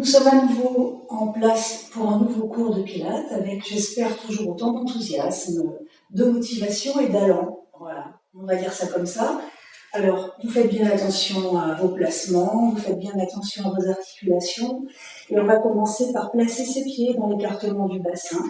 sommes à nouveau en place pour un nouveau cours de Pilates avec, j'espère, toujours autant d'enthousiasme, de motivation et d'allant. Voilà, on va dire ça comme ça. Alors, vous faites bien attention à vos placements, vous faites bien attention à vos articulations. Et on va commencer par placer ses pieds dans l'écartement du bassin.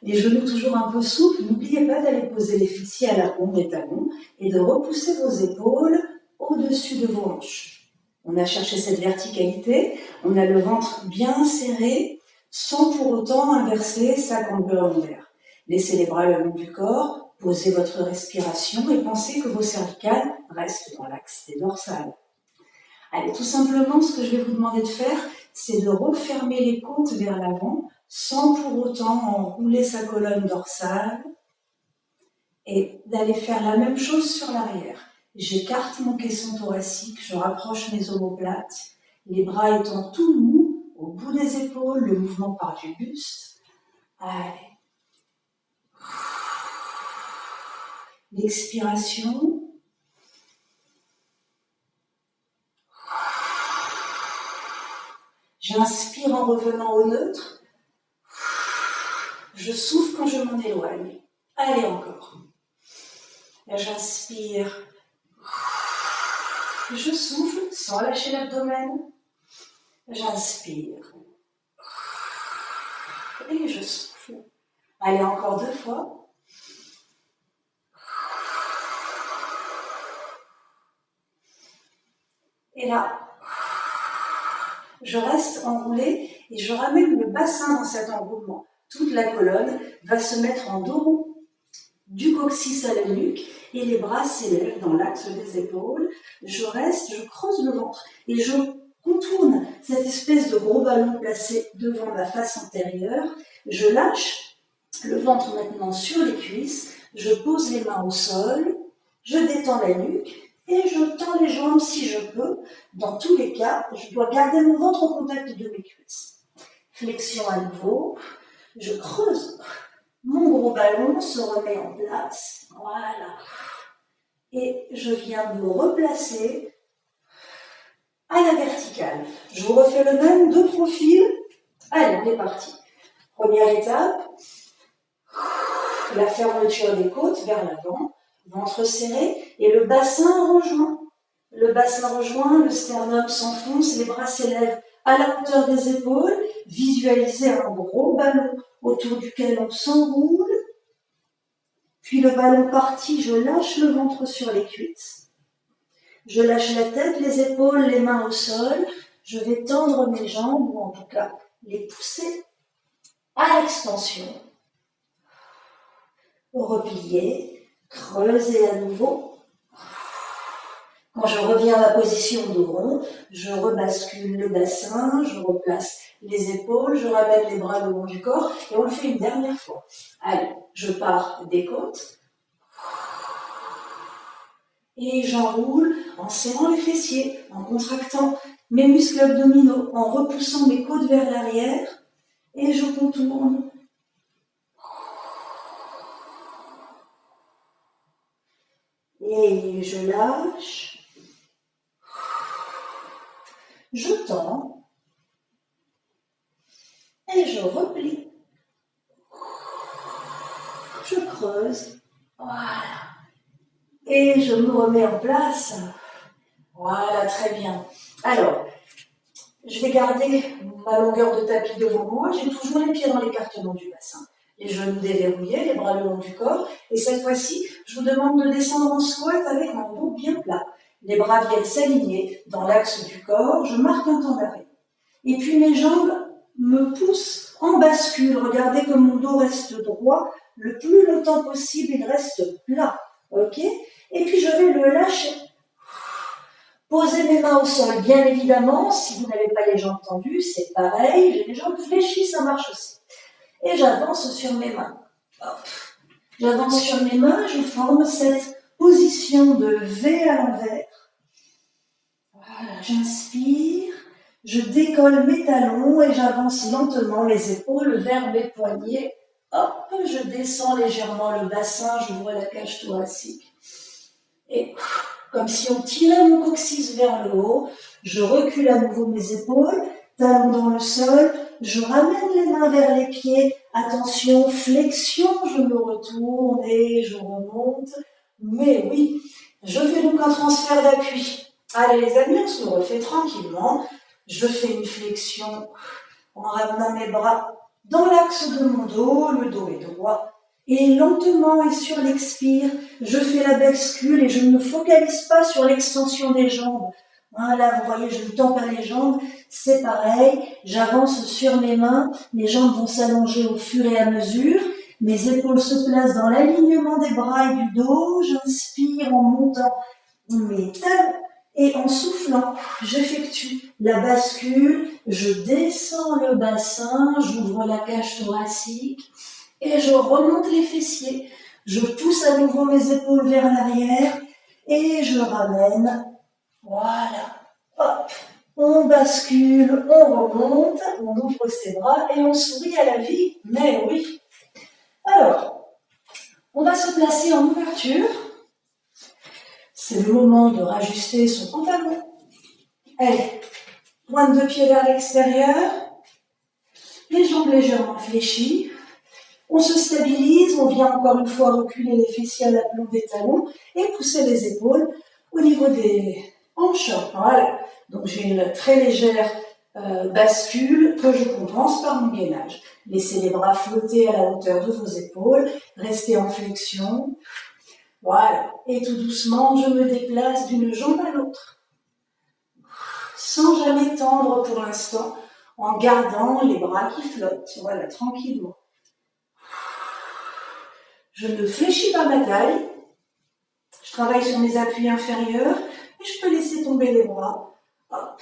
Les genoux toujours un peu souples. N'oubliez pas d'aller poser les fessiers à la ronde des talons et de repousser vos épaules au-dessus de vos hanches. On a cherché cette verticalité, on a le ventre bien serré, sans pour autant inverser sa cambrure lombaire. Laissez les bras le long du corps, posez votre respiration et pensez que vos cervicales restent dans l'axe des dorsales. Allez, tout simplement, ce que je vais vous demander de faire, c'est de refermer les côtes vers l'avant, sans pour autant enrouler sa colonne dorsale, et d'aller faire la même chose sur l'arrière. J'écarte mon caisson thoracique, je rapproche mes omoplates, les bras étant tout mous, au bout des épaules, le mouvement part du buste. Allez. L'expiration. J'inspire en revenant au neutre. Je souffle quand je m'en éloigne. Allez encore. J'inspire. Je souffle sans lâcher l'abdomen. J'inspire. Et je souffle. Allez, encore 2 fois. Et là, je reste enroulée et je ramène le bassin dans cet enroulement. Toute la colonne va se mettre en dos rond, du coccyx à la nuque, et les bras s'élèvent dans l'axe des épaules. Je reste, je creuse le ventre et je contourne cette espèce de gros ballon placé devant ma face antérieure. Je lâche le ventre maintenant sur les cuisses, je pose les mains au sol, je détends la nuque et je tends les jambes si je peux. Dans tous les cas, je dois garder mon ventre au contact de mes cuisses. Flexion à nouveau, je creuse. Mon gros ballon se remet en place. Voilà. Et je viens me replacer à la verticale. Je vous refais le même, de profil. Allez, on est parti. Première étape, la fermeture des côtes vers l'avant, ventre serré et le bassin rejoint. Le bassin rejoint, le sternum s'enfonce, les bras s'élèvent à la hauteur des épaules. Visualisez un gros ballon autour duquel on s'enroule. Puis le ballon parti, je lâche le ventre sur les cuisses. Je lâche la tête, les épaules, les mains au sol. Je vais tendre mes jambes, ou en tout cas les pousser à l'extension. Replier, creuser à nouveau. Quand je reviens à ma position dos rond, je rebascule le bassin, je replace les épaules, je ramène les bras le long du corps et on le fait une dernière fois. Allez, je pars des côtes et j'enroule en serrant les fessiers, en contractant mes muscles abdominaux, en repoussant mes côtes vers l'arrière et je contourne. Et je lâche. Je tends et je replie. Je creuse. Voilà. Et je me remets en place. Voilà, très bien. Alors, je vais garder ma longueur de tapis devant moi. J'ai toujours les pieds dans l'écartement du bassin. Les genoux déverrouillés, les bras le long du corps. Et cette fois-ci, je vous demande de descendre en squat avec un dos bien plat. Les bras viennent s'aligner dans l'axe du corps. Je marque un temps d'arrêt. Et puis mes jambes me poussent en bascule. Regardez que mon dos reste droit. Le plus longtemps possible, il reste plat. Ok ? Et puis je vais le lâcher. Posez mes mains au sol. Bien évidemment, si vous n'avez pas les jambes tendues, c'est pareil. J'ai les jambes fléchies, ça marche aussi. Et j'avance sur mes mains. Hop. J'avance sur mes mains, je forme cette position de V à l'envers. Voilà, j'inspire, je décolle mes talons et j'avance lentement les épaules vers mes poignets. Hop, je descends légèrement le bassin, j'ouvre la cage thoracique. Et comme si on tirait mon coccyx vers le haut, je recule à nouveau mes épaules talons dans le sol, je ramène les mains vers les pieds, attention, flexion, je me retourne et je remonte, mais oui, je fais donc un transfert d'appui. Allez les amis, on se le refait tranquillement, je fais une flexion en ramenant mes bras dans l'axe de mon dos, le dos est droit, et lentement et sur l'expire, je fais la bascule et je ne me focalise pas sur l'extension des jambes. Voilà, vous voyez, je ne tends pas les jambes, c'est pareil, j'avance sur mes mains, mes jambes vont s'allonger au fur et à mesure, mes épaules se placent dans l'alignement des bras et du dos, j'inspire en montant mes talons et en soufflant, j'effectue la bascule, je descends le bassin, j'ouvre la cage thoracique et je remonte les fessiers. Je pousse à nouveau mes épaules vers l'arrière et je ramène. Voilà, hop, on bascule, on remonte, on ouvre ses bras et on sourit à la vie, mais oui. Alors, on va se placer en ouverture. C'est le moment de rajuster son pantalon. Allez, pointe de pied vers l'extérieur, les jambes légèrement fléchies. On se stabilise, on vient encore une fois reculer les fessiers à l'aplomb des talons et pousser les épaules au niveau des hanches. Voilà, donc j'ai une très légère bascule que je compense par mon gainage. Laissez les bras flotter à la hauteur de vos épaules, restez en flexion. Voilà, et tout doucement, je me déplace d'une jambe à l'autre, sans jamais tendre pour l'instant, en gardant les bras qui flottent, voilà, tranquillement. Je ne fléchis pas ma taille, je travaille sur mes appuis inférieurs, et je peux laisser tomber les bras, hop,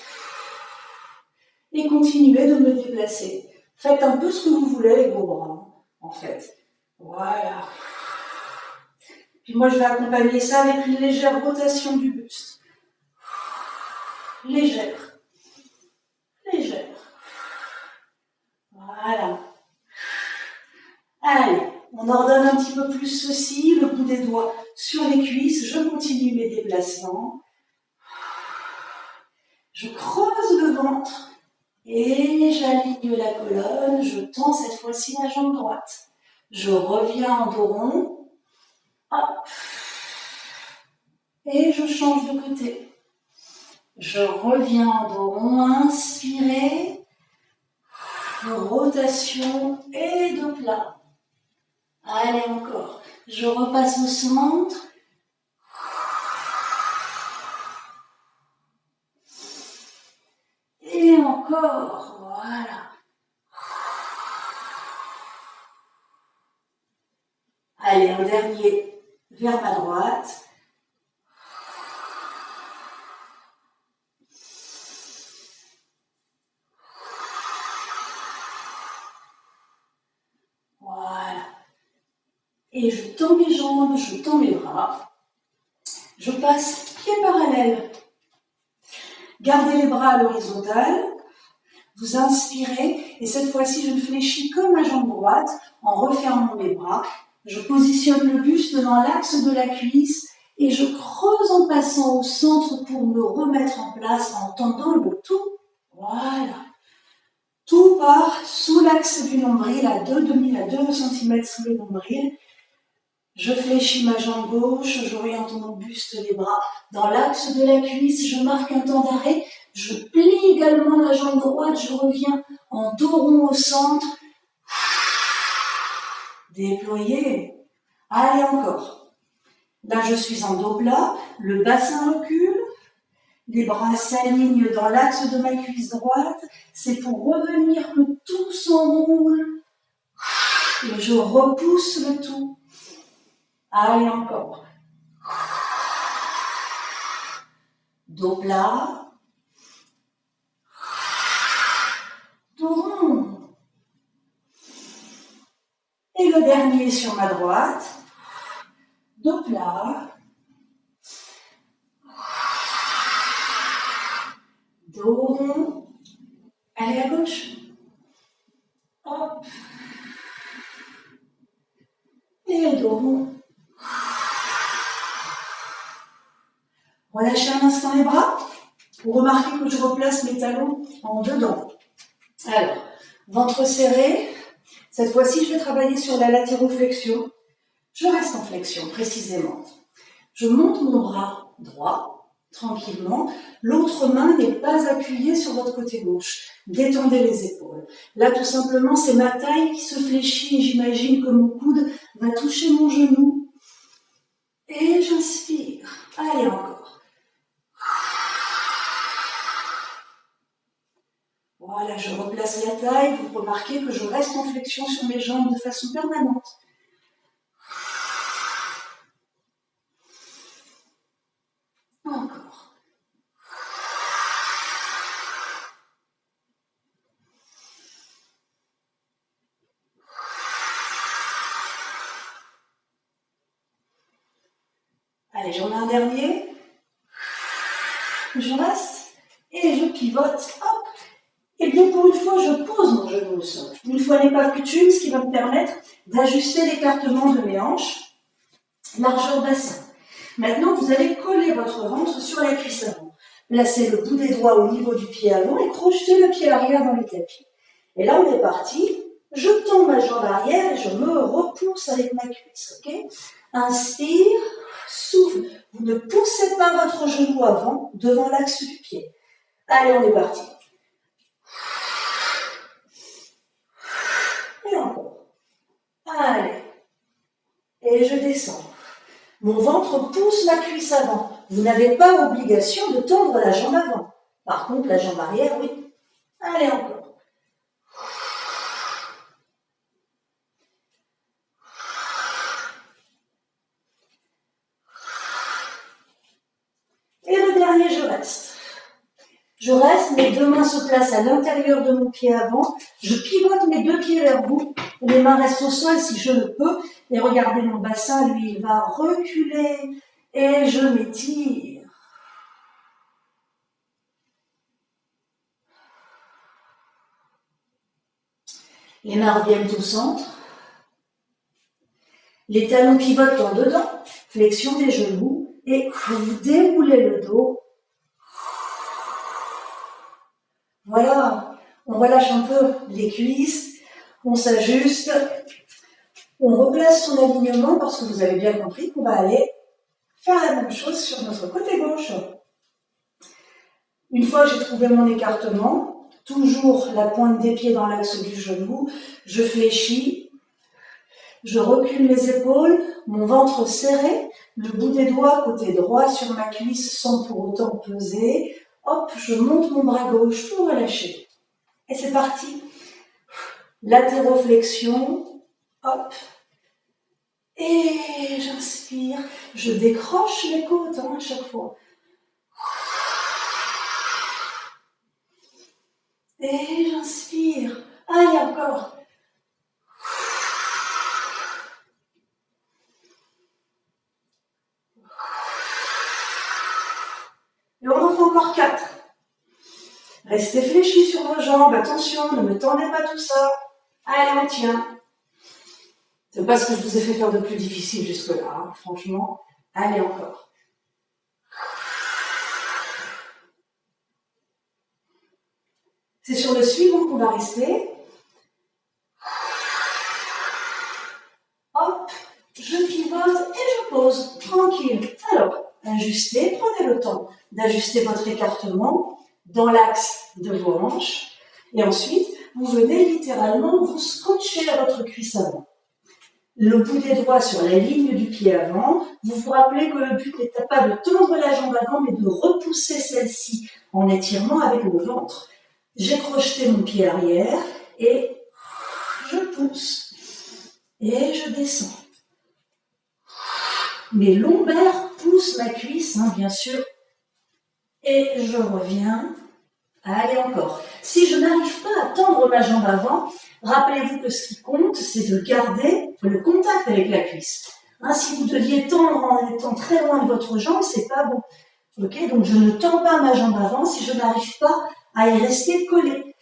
et continuer de me déplacer. Faites un peu ce que vous voulez avec vos bras, en fait. Voilà. Puis moi, je vais accompagner ça avec une légère rotation du buste. Légère. Légère. Voilà. Allez, on ordonne un petit peu plus ceci, le bout des doigts sur les cuisses, je continue mes déplacements. Je creuse le ventre et j'aligne la colonne, je tends cette fois-ci la jambe droite. Je reviens en dos rond. Hop. Et je change de côté. Je reviens en dos rond, inspirez, rotation et dos plat. Allez encore, je repasse au centre. Et encore, voilà. Allez, un dernier vers ma droite. Voilà. Et je tends mes jambes, je tends mes bras. Je passe pied parallèle. Gardez les bras à l'horizontale. Vous inspirez et cette fois-ci, je fléchis comme ma jambe droite en refermant mes bras. Je positionne le buste dans l'axe de la cuisse et je creuse en passant au centre pour me remettre en place en tendant le tout. Voilà. Tout part sous l'axe du nombril à 2 cm sous le nombril. Je fléchis ma jambe gauche, j'oriente mon buste, les bras dans l'axe de la cuisse, je marque un temps d'arrêt, je plie également la jambe droite, je reviens en dos rond au centre. Déployez. Allez encore. Là, je suis en dos plat, le bassin recule, les bras s'alignent dans l'axe de ma cuisse droite. C'est pour revenir que tout s'enroule. Et je repousse le tout. Allez encore. Dos plat. Dos rond. Et le dernier sur ma droite. Dos plat. Dos rond. Allez à gauche. Hop. Et dos rond. Relâchez un instant les bras. Vous remarquez que je replace mes talons en dedans. Alors, ventre serré. Cette fois-ci, je vais travailler sur la latéroflexion. Je reste en flexion, précisément. Je monte mon bras droit, tranquillement. L'autre main n'est pas appuyée sur votre côté gauche. Détendez les épaules. Là, tout simplement, c'est ma taille qui se fléchit et j'imagine que mon coude va toucher mon genou. Et j'inspire. Allez, encore. Voilà, je replace la taille. Vous remarquez que je reste en flexion sur mes jambes de façon permanente. Encore. Allez, j'en ai un dernier. Je reste et je pivote. Hop. Et bien pour une fois, je pose mon genou au sol. Une fois n'est pas coutume, ce qui va me permettre d'ajuster l'écartement de mes hanches, largeur bassin. Maintenant, vous allez coller votre ventre sur la cuisse avant. Placez le bout des doigts au niveau du pied avant et crochetez le pied arrière dans le tapis. Et là, on est parti. Je tends ma jambe arrière et je me repousse avec ma cuisse. Okay, inspire, souffle. Vous ne poussez pas votre genou avant, devant l'axe du pied. Allez, on est parti. Et encore. Allez. Et je descends. Mon ventre pousse la cuisse avant. Vous n'avez pas obligation de tendre la jambe avant. Par contre, la jambe arrière, oui. Allez, encore. Et le dernier, je reste. Je reste, mes deux mains se placent à l'intérieur de mon pied avant. Je pivote mes deux pieds vers vous. Les mains restent au sol si je le peux. Et regardez mon bassin, lui, il va reculer. Et je m'étire. Les mains reviennent au centre. Les talons pivotent en dedans. Flexion des genoux. Et vous déroulez le dos. Voilà. On relâche un peu les cuisses. On s'ajuste. On replace son alignement parce que vous avez bien compris qu'on va aller faire la même chose sur notre côté gauche. Une fois que j'ai trouvé mon écartement, toujours la pointe des pieds dans l'axe du genou, je fléchis, je recule mes épaules, mon ventre serré, le bout des doigts côté droit sur ma cuisse sans pour autant peser. Hop, je monte mon bras gauche, tout relâché. Et c'est parti. Latéroflexion, hop. Et j'inspire, je décroche les côtes à chaque fois. Et j'inspire. Allez, encore. Et on en fait encore 4. Restez fléchis sur vos jambes. Attention, ne me tendez pas tout ça. Allez, on tient. C'est pas ce que je vous ai fait faire de plus difficile jusque-là, hein, franchement. Allez, encore. C'est sur le suivant qu'on va rester. Hop, je pivote et je pose. Tranquille. Alors, ajustez, prenez le temps d'ajuster votre écartement dans l'axe de vos hanches. Et ensuite, vous venez littéralement vous scotcher à votre cuisse avant. Le bout des doigts sur la ligne du pied avant. Vous vous rappelez que le but n'est pas de tendre la jambe avant, mais de repousser celle-ci en étirement avec le ventre. J'ai crocheté mon pied arrière et je pousse. Et je descends. Mes lombaires poussent ma cuisse, hein, bien sûr. Et je reviens. Allez, encore. Si je n'arrive pas à tendre ma jambe avant, rappelez-vous que ce qui compte, c'est de garder le contact avec la cuisse. Hein, si vous deviez tendre en étant très loin de votre jambe, c'est pas bon. Okay, donc je ne tends pas ma jambe avant si je n'arrive pas à y rester collé.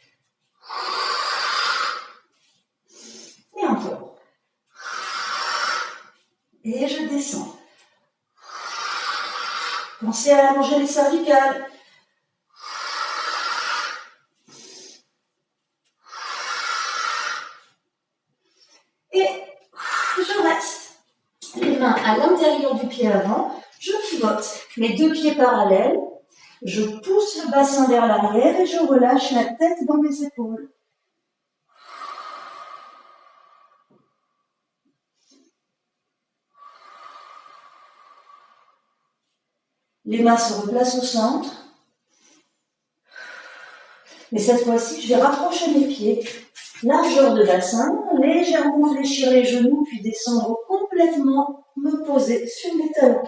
Et encore. Et je descends. Pensez à allonger les cervicales. mes mains à l'intérieur du pied avant, je pivote mes deux pieds parallèles, je pousse le bassin vers l'arrière et je relâche la tête dans mes épaules. Les mains se replacent au centre. Mais cette fois-ci, je vais rapprocher mes pieds. Largeur de bassin, légèrement fléchir les genoux, puis descendre complètement, me poser sur mes talons.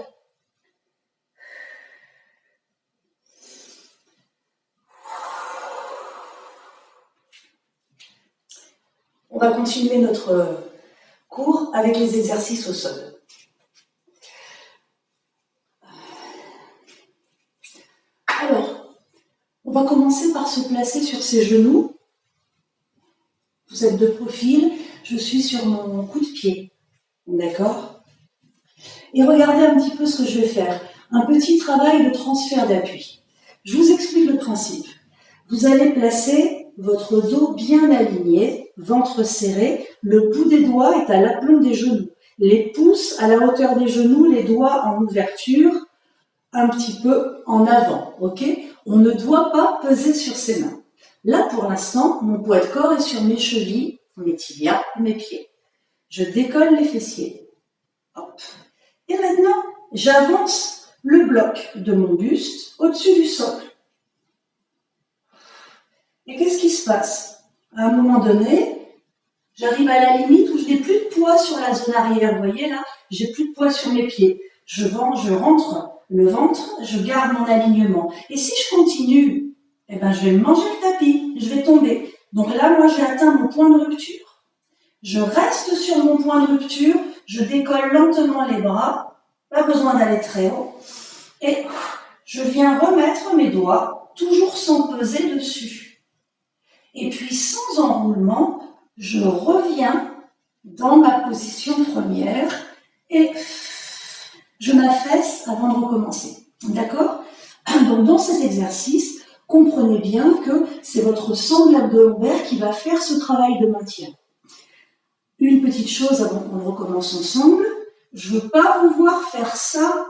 On va continuer notre cours avec les exercices au sol. Alors, on va commencer par se placer sur ses genoux. Vous êtes de profil, je suis sur mon coup de pied. D'accord ? Et regardez un petit peu ce que je vais faire. Un petit travail de transfert d'appui. Je vous explique le principe. Vous allez placer votre dos bien aligné, ventre serré, le bout des doigts est à l'aplomb des genoux. Les pouces à la hauteur des genoux, les doigts en ouverture, un petit peu en avant, ok ? On ne doit pas peser sur ses mains. Là, pour l'instant, mon poids de corps est sur mes chevilles, mes tibias, mes pieds. Je décolle les fessiers. Hop. Et maintenant, j'avance le bloc de mon buste au-dessus du socle. Et qu'est-ce qui se passe? À un moment donné, j'arrive à la limite où je n'ai plus de poids sur la zone arrière. Vous voyez là, j'ai plus de poids sur mes pieds. Je rentre le ventre, je garde mon alignement. Et si je continue, eh ben, je vais me manger le tapis, je vais tomber. Donc là, moi, j'ai atteint mon point de rupture. Je reste sur mon point de rupture, je décolle lentement les bras, pas besoin d'aller très haut. Et je viens remettre mes doigts, toujours sans peser dessus. Et puis, sans enroulement, je reviens dans ma position première et je m'affaisse avant de recommencer. D'accord? Donc, dans cet exercice, comprenez bien que c'est votre sangle abdo-lombaire qui va faire ce travail de maintien. Une petite chose avant qu'on recommence ensemble, je ne veux pas vous voir faire ça.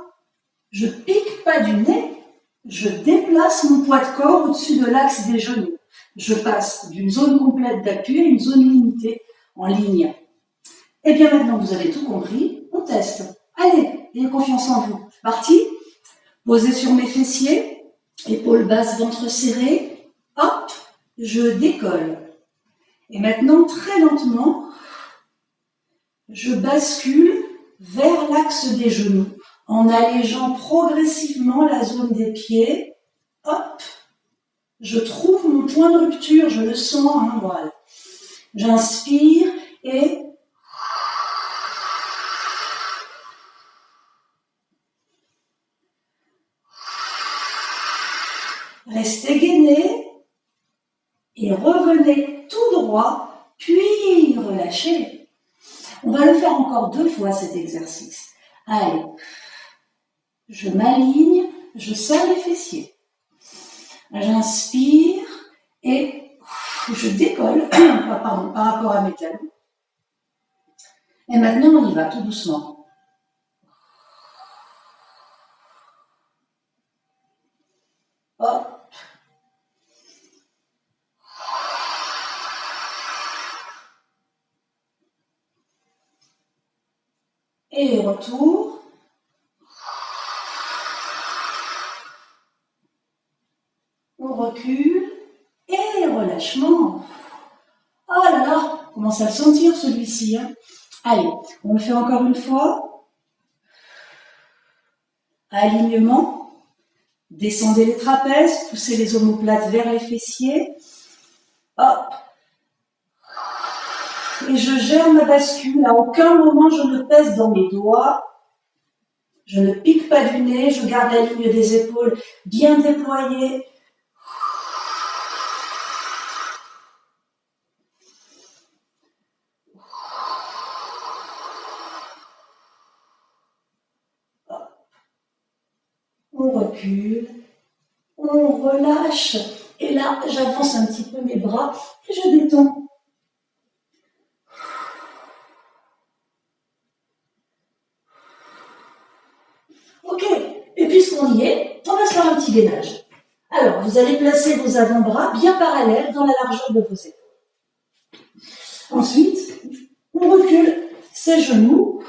Je ne pique pas du nez, je déplace mon poids de corps au-dessus de l'axe des genoux. Je passe d'une zone complète d'appui à une zone limitée en ligne. Et bien maintenant, vous avez tout compris, on teste. Allez, ayez confiance en vous. Parti. Posez sur mes fessiers, épaules basses, ventre serré. Hop, je décolle. Et maintenant, très lentement, je bascule vers l'axe des genoux en allégeant progressivement la zone des pieds. Hop, je trouve mon point de rupture, je le sens, hein, voilà. J'inspire et restez gainé et revenez tout droit, puis relâchez. On va le faire encore 2 fois cet exercice. Allez, je m'aligne, je serre les fessiers. J'inspire et je décolle par rapport à mes talons. Et maintenant, on y va tout doucement. Hop. Et retour. On recule et relâchement. Oh là là, on commence à le sentir celui-ci. Hein. Allez, on le fait encore une fois. Alignement. Descendez les trapèzes, poussez les omoplates vers les fessiers. Hop. Et je gère ma bascule. À aucun moment je ne pèse dans mes doigts. Je ne pique pas du nez. Je garde la ligne des épaules bien déployée. On recule, on relâche. Et là, j'avance un petit peu mes bras et je détends. y est, on va se faire un petit gainage. Alors, vous allez placer vos avant-bras bien parallèles dans la largeur de vos épaules. Ensuite, on recule ses genoux.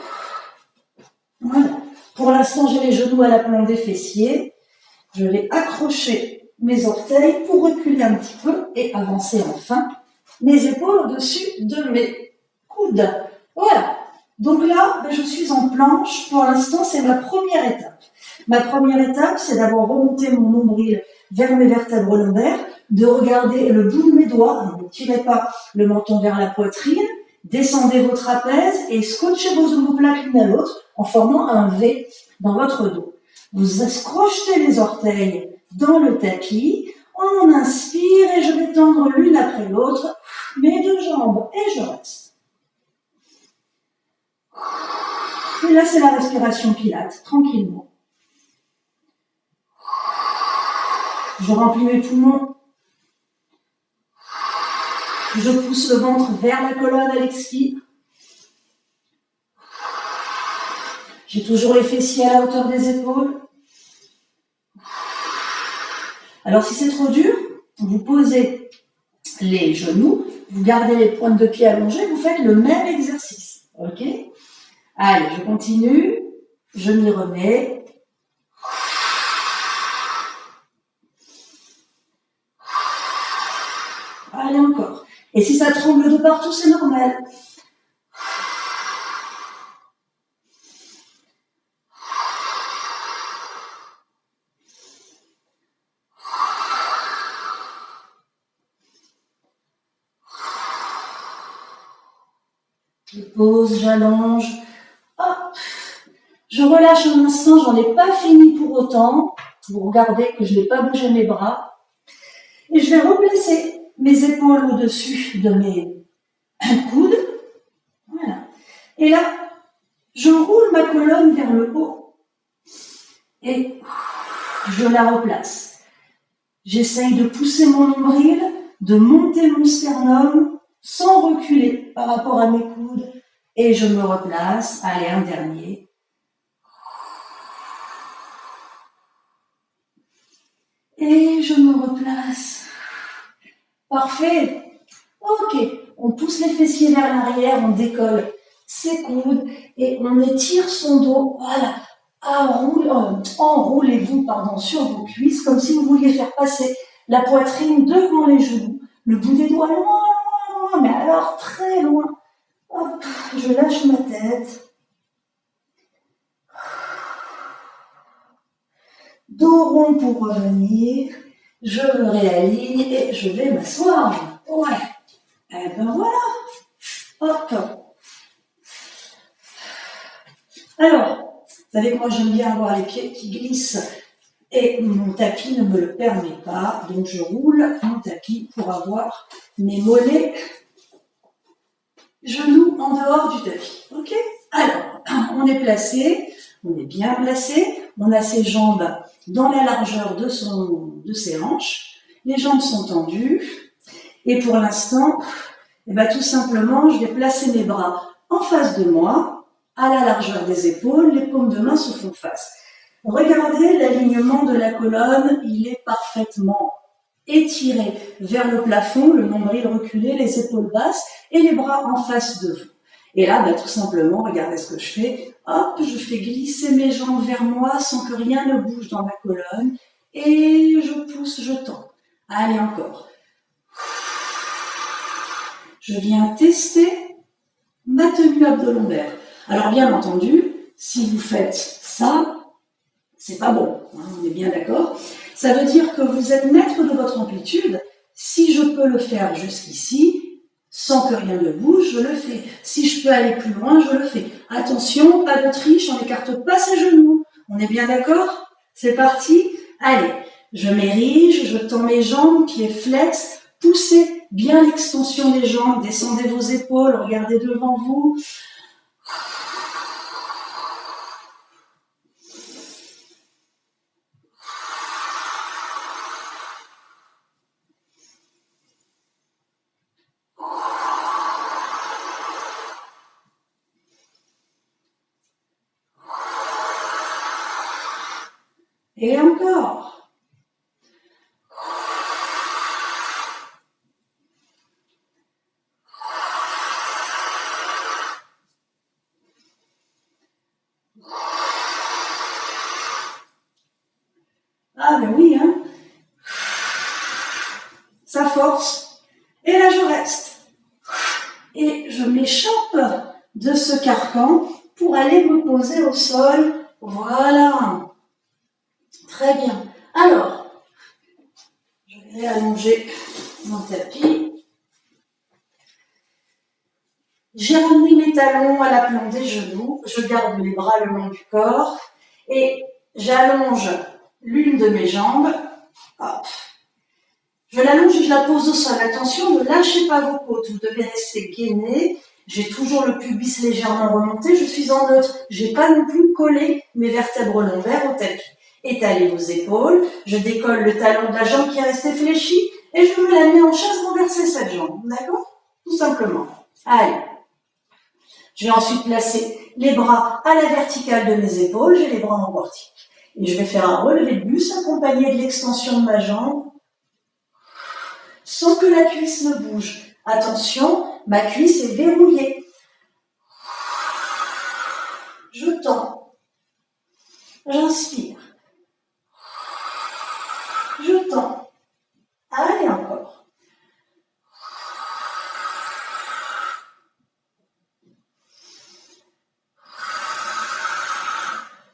Voilà. Pour l'instant, j'ai les genoux à la plante des fessiers. Je vais accrocher mes orteils pour reculer un petit peu et avancer enfin mes épaules au-dessus de mes coudes. Voilà. Donc là, je suis en planche. Pour l'instant, c'est ma première étape. Ma première étape, c'est d'abord remonter mon nombril vers mes vertèbres lombaires, de regarder le bout de mes doigts, ne tirez pas le menton vers la poitrine, descendez vos trapèzes et scotchez vos omoplates l'une à l'autre en formant un V dans votre dos. Vous crochetez les orteils dans le tapis, on inspire et je vais tendre l'une après l'autre mes deux jambes et je reste. Et là, c'est la respiration Pilates, tranquillement. Je remplis mes poumons. Je pousse le ventre vers la colonne à l'expire. J'ai toujours les fessiers à la hauteur des épaules. Alors, si c'est trop dur, vous posez les genoux, vous gardez les pointes de pied allongées, vous faites le même exercice. Ok ? Allez, je continue. Je m'y remets. Allez, encore. Et si ça tremble de partout, c'est normal. Je pose, j'allonge. Hop. Je relâche un instant, j'en ai pas fini pour autant. Vous regardez que je n'ai pas bougé mes bras. Et je vais replacer mes épaules au-dessus de mes coudes. Voilà. Et là, j'enroule ma colonne vers le haut. Et je la replace. J'essaye de pousser mon nombril, de monter mon sternum sans reculer par rapport à mes coudes. Et je me replace. Allez, un dernier. Et je me replace. Parfait. Ok. On pousse les fessiers vers l'arrière, on décolle ses coudes et on étire son dos. Voilà. Enroulez-vous sur vos cuisses comme si vous vouliez faire passer la poitrine devant les genoux. Le bout des doigts loin, loin, loin, mais alors très loin. Hop, je lâche ma tête. Dos rond pour revenir. Je me réaligne et je vais m'asseoir. Ouais. Et ben voilà. Hop. Alors, vous savez que moi j'aime bien avoir les pieds qui glissent et mon tapis ne me le permet pas. Donc je roule mon tapis pour avoir mes mollets, genoux en dehors du tapis. Ok? Alors, on est placé, on est bien placé, on a ses jambes dans la largeur de ses hanches, les jambes sont tendues et pour l'instant, tout simplement, je vais placer mes bras en face de moi, à la largeur des épaules, les paumes de main se font face. Regardez l'alignement de la colonne, il est parfaitement étiré vers le plafond, le nombril reculé, les épaules basses et les bras en face de vous. Et là, tout simplement, regardez ce que je fais. Hop, je fais glisser mes jambes vers moi sans que rien ne bouge dans ma colonne. Et je pousse, je tends. Allez, encore. Je viens tester ma tenue abdo-lombaire. Alors, bien entendu, si vous faites ça, c'est pas bon, hein, on est bien d'accord. Ça veut dire que vous êtes maître de votre amplitude. Si je peux le faire jusqu'ici, sans que rien ne bouge, je le fais. Si je peux aller plus loin, je le fais. Attention, pas de triche, on n'écarte pas ses genoux. On est bien d'accord? C'est parti? Allez, je m'érige, je tends mes jambes, pieds flex, poussez bien l'extension des jambes, descendez vos épaules, regardez devant vous. Et encore. Ah ben oui, hein. Ça force. Et là, je reste. Et je m'échappe de ce carcan pour aller me poser au sol. Voilà. Très bien. Alors, je vais allonger mon tapis. J'ai ramené mes talons à la plante des genoux. Je garde les bras le long du corps. Et j'allonge l'une de mes jambes. Hop. Je l'allonge et je la pose au sol. Attention, ne lâchez pas vos côtes. Vous devez rester gainé. J'ai toujours le pubis légèrement remonté. Je suis en neutre. Je n'ai pas non plus collé mes vertèbres lombaires au tapis. Étalez vos épaules. Je décolle le talon de la jambe qui est resté fléchi et je me la mets en chaise renversée cette jambe. D'accord? Tout simplement. Allez. Je vais ensuite placer les bras à la verticale de mes épaules. J'ai les bras en portique. Et je vais faire un relevé de buste accompagné de l'extension de ma jambe, sans que la cuisse ne bouge. Attention, ma cuisse est verrouillée. Je tends. J'inspire. Je tends. Allez, encore.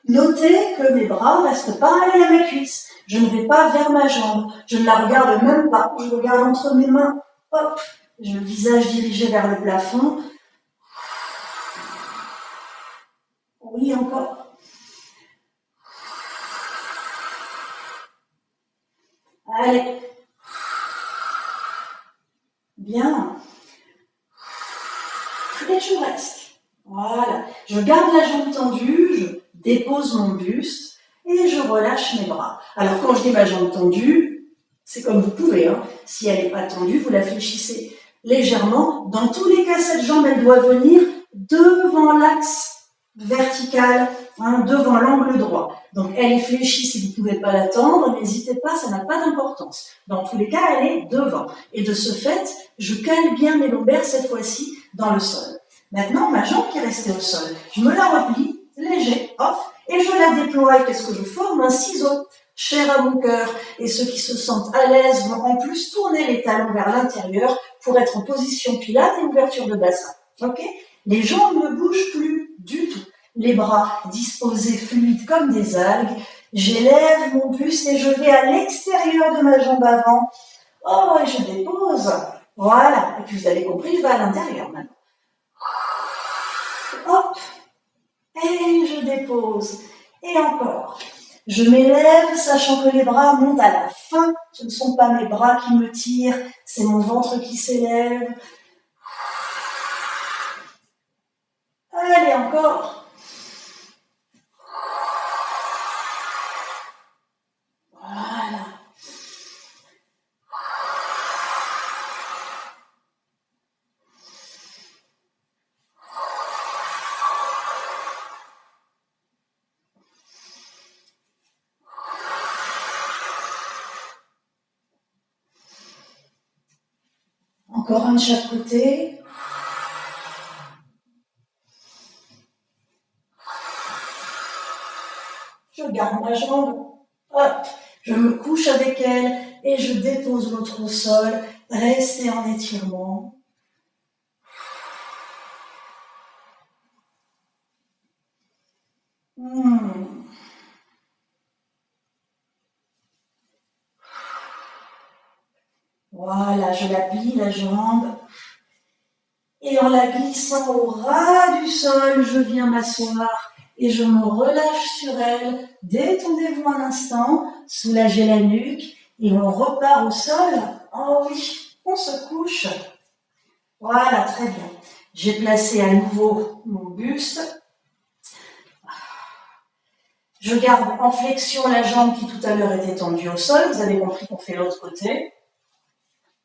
Notez que mes bras restent parallèles à ma cuisse. Je ne vais pas vers ma jambe. Je ne la regarde même pas. Je regarde entre mes mains. Hop. J'ai le visage dirigé vers le plafond. Oui, encore. Allez. Bien. Et je reste. Voilà. Je garde la jambe tendue, je dépose mon buste et je relâche mes bras. Alors quand je dis ma jambe tendue, c'est comme vous pouvez. Hein. Si elle n'est pas tendue, vous la fléchissez légèrement. Dans tous les cas, cette jambe, elle doit venir devant l'axe vertical, hein, devant l'angle droit. Donc elle est fléchie, si vous ne pouvez pas la tendre, n'hésitez pas, ça n'a pas d'importance. Dans tous les cas, elle est devant. Et de ce fait, je cale bien mes lombaires cette fois-ci dans le sol. Maintenant, ma jambe qui est restée au sol, je me la replie, léger, hop, et je la déploie. Qu'est-ce que je forme? Un ciseau, cher à mon cœur. Et ceux qui se sentent à l'aise vont en plus tourner les talons vers l'intérieur pour être en position pilates et ouverture de bassin. Ok? Les jambes ne bougent plus du tout. Les bras disposés fluides comme des algues. J'élève mon buste et je vais à l'extérieur de ma jambe avant. Oh, et je dépose. Voilà. Et puis vous avez compris, je vais à l'intérieur maintenant. Hop, et je dépose. Et encore. Je m'élève, sachant que les bras montent à la fin. Ce ne sont pas mes bras qui me tirent, c'est mon ventre qui s'élève. Allez, encore. Voilà. Encore un de chaque côté. Je garde ma jambe. Hop, je me couche avec elle et je dépose l'autre au sol. Restez en étirement. Voilà, je la plie, la jambe. Et en la glissant au ras du sol, je viens m'asseoir et je me relâche sur elle. Détendez-vous un instant, soulagez la nuque et on repart au sol. Oh oui, on se couche. Voilà, très bien. J'ai placé à nouveau mon buste. Je garde en flexion la jambe qui tout à l'heure était tendue au sol. Vous avez compris qu'on fait l'autre côté.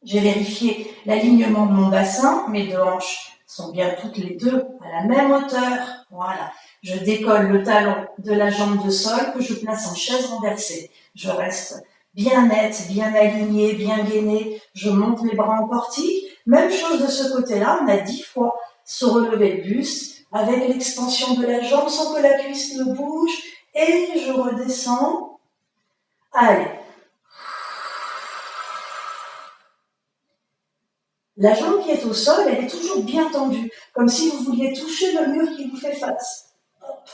J'ai vérifié l'alignement de mon bassin. Mes deux hanches sont bien toutes les deux à la même hauteur. Voilà. Je décolle le talon de la jambe de sol que je place en chaise renversée. Je reste bien nette, bien alignée, bien gainée. Je monte mes bras en portique. Même chose de ce côté-là, on a 10 fois se relever le buste avec l'extension de la jambe sans que la cuisse ne bouge. Et je redescends. Allez. La jambe qui est au sol, elle est toujours bien tendue, comme si vous vouliez toucher le mur qui vous fait face. Hop.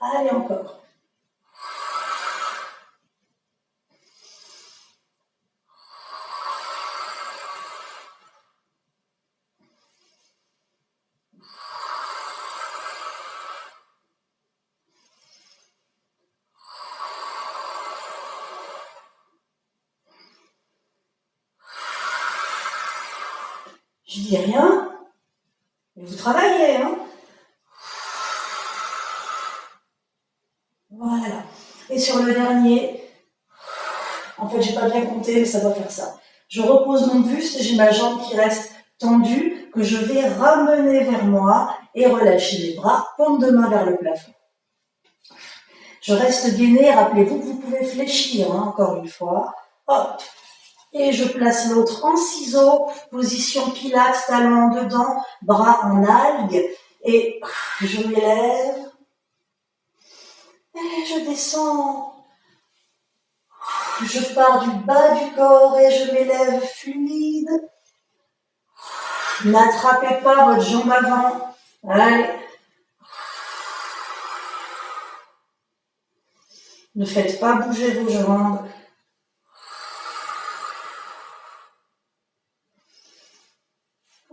Allez, encore. Je dis rien, mais vous travaillez, hein? Voilà. Et sur le dernier, en fait, j'ai pas bien compté, mais ça doit faire ça. Je repose mon buste, j'ai ma jambe qui reste tendue, que je vais ramener vers moi et relâcher les bras, paume de main vers le plafond. Je reste gainée, rappelez-vous que vous pouvez fléchir, hein, encore une fois. Hop. Et je place l'autre en ciseaux, position pilates, talons en dedans, bras en algue. Et je m'élève. Et je descends. Je pars du bas du corps et je m'élève fluide. N'attrapez pas votre jambe avant. Allez. Ne faites pas bouger vos jambes.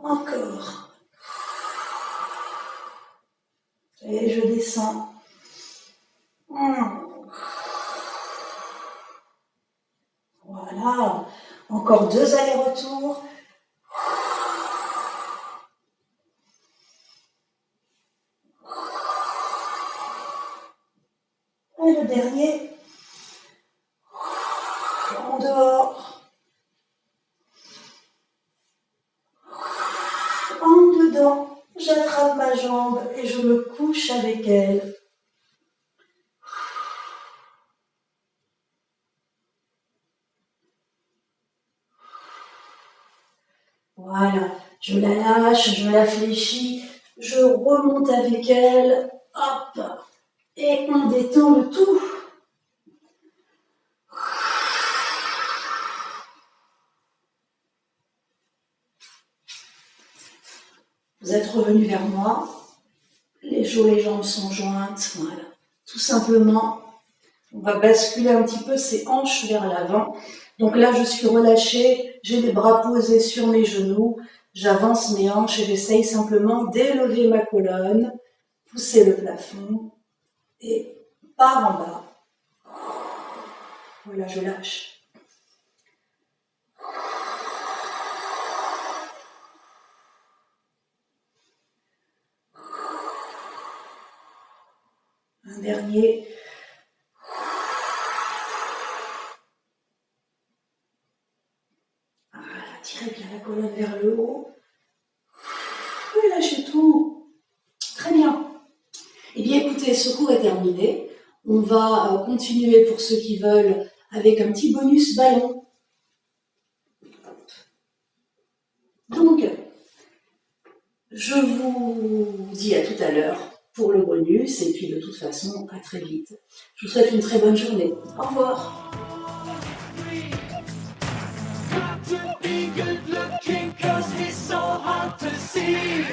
Encore. Et je descends. Voilà. Encore 2 allers-retours. Et le dernier. En dehors. En dedans. J'attrape ma jambe et je me couche avec elle. Voilà, je la lâche, je la fléchis, je remonte avec elle, hop, et on détend le tout. Vous êtes revenu vers moi, les jambes sont jointes, voilà. Tout simplement, on va basculer un petit peu ses hanches vers l'avant. Donc là, je suis relâchée, j'ai les bras posés sur mes genoux, j'avance mes hanches et j'essaye simplement d'élever ma colonne, pousser le plafond et par en bas. Voilà, je lâche. Un dernier. Voilà, tirez bien la colonne vers le haut. Et lâchez tout. Très bien. Eh bien, écoutez, ce cours est terminé. On va continuer pour ceux qui veulent avec un petit bonus ballon. Donc, je vous dis à tout à l'heure pour le bonus et puis de toute façon, à très vite. Je vous souhaite une très bonne journée. Au revoir. To be good looking 'cause it's so hard to see.